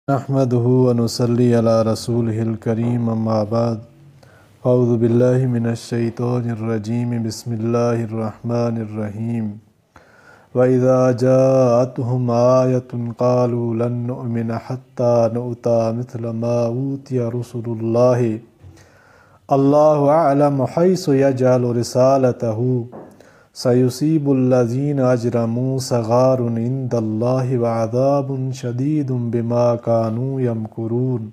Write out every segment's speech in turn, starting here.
نحمده ونصلي على رسوله الكريم اما بعد اعوذ بالله من الشيطان الرجيم بسم الله الرحمن الرحيم وإذا جاءتهم آية قالوا لن نؤمن حتى نؤتى مثل ما أوتي رسل الله الله أعلم حيث يجعل رسالته سيصيب الذين أجرموا صغار عند الله وعذاب شديد بما كانوا يمكرون۔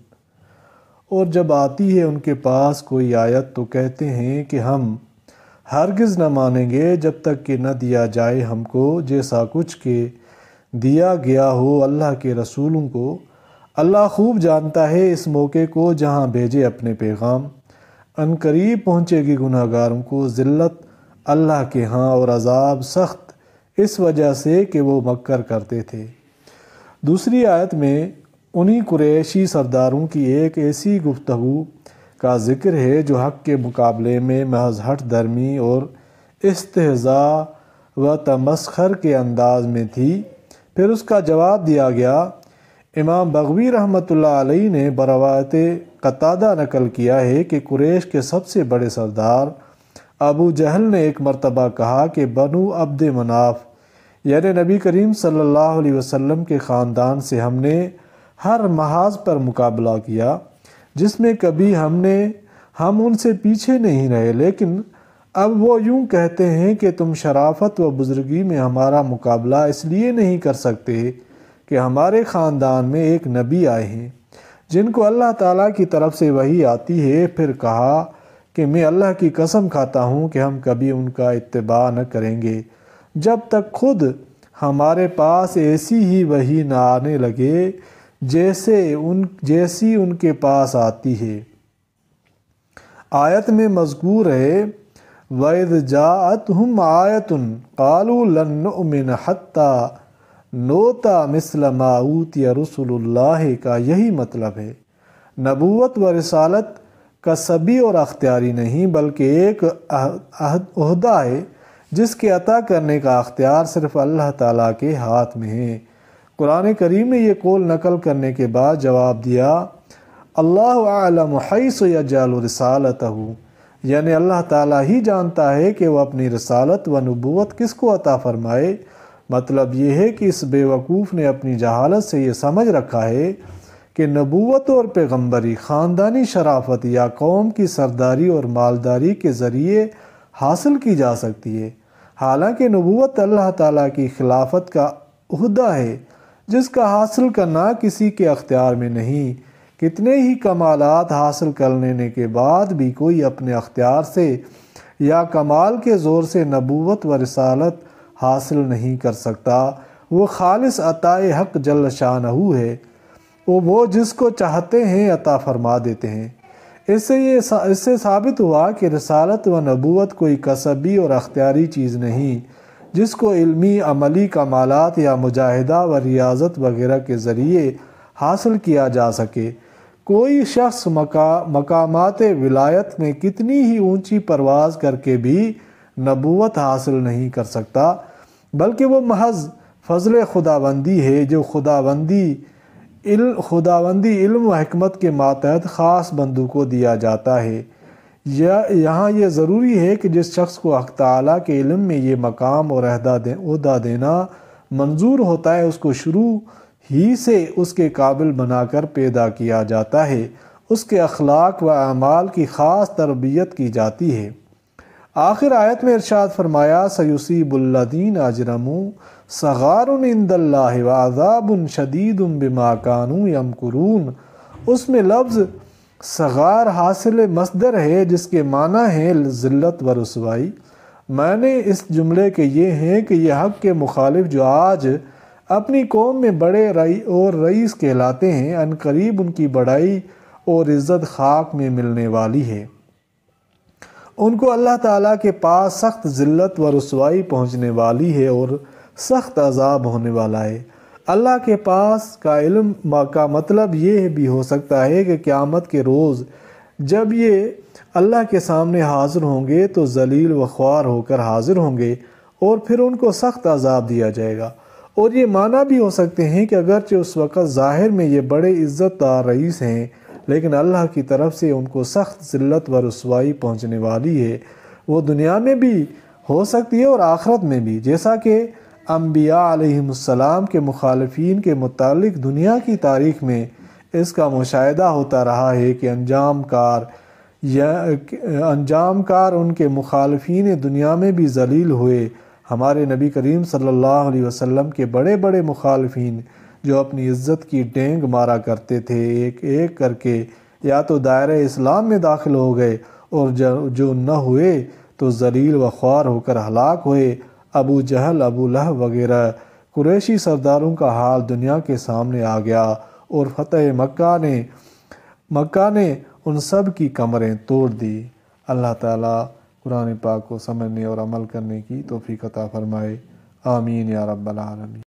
اور جب آتی ہے ان کے پاس کوئی آیت تو کہتے ہیں کہ ہم ہرگز نہ مانیں گے جب تک کہ نہ دیا جائے ہم کو جیسا کچھ کہ دیا گیا ہو اللہ کے رسولوں کو۔ اللہ خوب جانتا ہے اس موقع کو جہاں بھیجے اپنے پیغام۔ عنقریب پہنچے گی گناہ گاروں کو ذلت اللہ کے ہاں اور عذاب سخت اس وجہ سے کہ وہ مکر کرتے تھے۔ دوسری آیت میں انہی قریشی سرداروں کی ایک ایسی گفتگو کا ذکر ہے جو حق کے مقابلے میں محض ہٹ درمی اور استہزاء و تمسخر کے انداز میں تھی۔ پھر اس کا جواب دیا گیا۔ امام بغوی رحمۃ اللہ علیہ نے بروایت قتادہ نقل کیا ہے کہ قریش کے سب سے بڑے سردار ابو جہل نے ایک مرتبہ کہا کہ بنو عبد مناف یعنی نبی کریم صلی اللہ علیہ وسلم کے خاندان سے ہم نے ہر محاذ پر مقابلہ کیا جس میں کبھی ہم ان سے پیچھے نہیں رہے، لیکن اب وہ یوں کہتے ہیں کہ تم شرافت و بزرگی میں ہمارا مقابلہ اس لیے نہیں کر سکتے کہ ہمارے خاندان میں ایک نبی آئے ہیں جن کو اللہ تعالیٰ کی طرف سے وحی آتی ہے۔ پھر کہا کہ میں اللہ کی قسم کھاتا ہوں کہ ہم کبھی ان کا اتباع نہ کریں گے جب تک خود ہمارے پاس ایسی ہی وحی نہ آنے لگے جیسی ان کے پاس آتی ہے۔ آیت میں مذکور ہے وَإِذْ جَاءَتْهُمْ آیَةٌ قَالُوا لَن نُؤْمِنَ حَتَّى نُؤْتَى مِثْلَ مَا أُوتِيَ رُسُلُ اللَّهِ کا یہی مطلب ہے۔ نبوت و رسالت کسبی اور اختیاری نہیں بلکہ ایک عہدہ ہے جس کے عطا کرنے کا اختیار صرف اللہ تعالیٰ کے ہاتھ میں ہے۔ قرآن کریم نے یہ قول نقل کرنے کے بعد جواب دیا اللہ اعلم حیث یجعل رسالتہ، یعنی اللہ تعالیٰ ہی جانتا ہے کہ وہ اپنی رسالت و نبوت کس کو عطا فرمائے۔ مطلب یہ ہے کہ اس بے وقوف نے اپنی جہالت سے یہ سمجھ رکھا ہے کہ نبوت اور پیغمبری خاندانی شرافت یا قوم کی سرداری اور مالداری کے ذریعے حاصل کی جا سکتی ہے، حالانکہ نبوت اللہ تعالیٰ کی خلافت کا عہدہ ہے جس کا حاصل کرنا کسی کے اختیار میں نہیں۔ کتنے ہی کمالات حاصل کر لینے کے بعد بھی کوئی اپنے اختیار سے یا کمال کے زور سے نبوت و رسالت حاصل نہیں کر سکتا۔ وہ خالص عطائے حق جل شانہ ہے، وہ جس کو چاہتے ہیں عطا فرما دیتے ہیں۔ اس سے ثابت ہوا کہ رسالت و نبوت کوئی کسبی اور اختیاری چیز نہیں جس کو علمی عملی کمالات یا مجاہدہ و ریاضت وغیرہ کے ذریعے حاصل کیا جا سکے۔ کوئی شخص مقامات ولایت میں کتنی ہی اونچی پرواز کر کے بھی نبوت حاصل نہیں کر سکتا، بلکہ وہ محض فضل خداوندی ہے جو خداوندی علم و حکمت کے ماتحت خاص بندوں کو دیا جاتا ہے۔ یہاں یہ ضروری ہے کہ جس شخص کو حق تعالیٰ کے علم میں یہ مقام اور عہدہ دینا منظور ہوتا ہے اس کو شروع ہی سے اس کے قابل بنا کر پیدا کیا جاتا ہے، اس کے اخلاق و اعمال کی خاص تربیت کی جاتی ہے۔ آخر آیت میں ارشاد فرمایا سیصیب الذین اجرموا صغار عند اللہ وعذاب شدید بما کانوا یمکرون۔ اس میں لفظ صغار حاصل مصدر ہے جس کے معنی ہے ذلت و رسوائی۔ معنی اس جملے کے یہ ہیں کہ یہ حق کے مخالف جو آج اپنی قوم میں بڑے اور رئیس کہلاتے ہیں، عنقریب ان کی بڑائی اور عزت خاک میں ملنے والی ہے۔ ان کو اللہ تعالیٰ کے پاس سخت ذلت و رسوائی پہنچنے والی ہے اور سخت عذاب ہونے والا ہے۔ اللہ کے پاس کا علم کا مطلب یہ بھی ہو سکتا ہے کہ قیامت کے روز جب یہ اللہ کے سامنے حاضر ہوں گے تو ذلیل و خوار ہو کر حاضر ہوں گے اور پھر ان کو سخت عذاب دیا جائے گا اور یہ معنی بھی ہو سکتے ہیں کہ اگرچہ اس وقت ظاہر میں یہ بڑے عزت دار رئیس ہیں، لیکن اللہ کی طرف سے ان کو سخت ذلت و رسوائی پہنچنے والی ہے، وہ دنیا میں بھی ہو سکتی ہے اور آخرت میں بھی، جیسا کہ انبیاء علیہم السلام کے مخالفین کے متعلق دنیا کی تاریخ میں اس کا مشاہدہ ہوتا رہا ہے کہ انجام کار ان کے مخالفین دنیا میں بھی ذلیل ہوئے۔ ہمارے نبی کریم صلی اللہ علیہ وسلم کے بڑے بڑے مخالفین جو اپنی عزت کی ڈینگ مارا کرتے تھے، ایک ایک کر کے یا تو دائرہ اسلام میں داخل ہو گئے، اور جو نہ ہوئے تو ذلیل و خوار ہو کر ہلاک ہوئے۔ ابو جہل، ابو لہب وغیرہ قریشی سرداروں کا حال دنیا کے سامنے آ گیا، اور فتح مکہ نے ان سب کی کمریں توڑ دی۔ اللہ تعالیٰ قرآن پاک کو سمجھنے اور عمل کرنے کی توفیق عطا فرمائے، آمین یا رب العالمین۔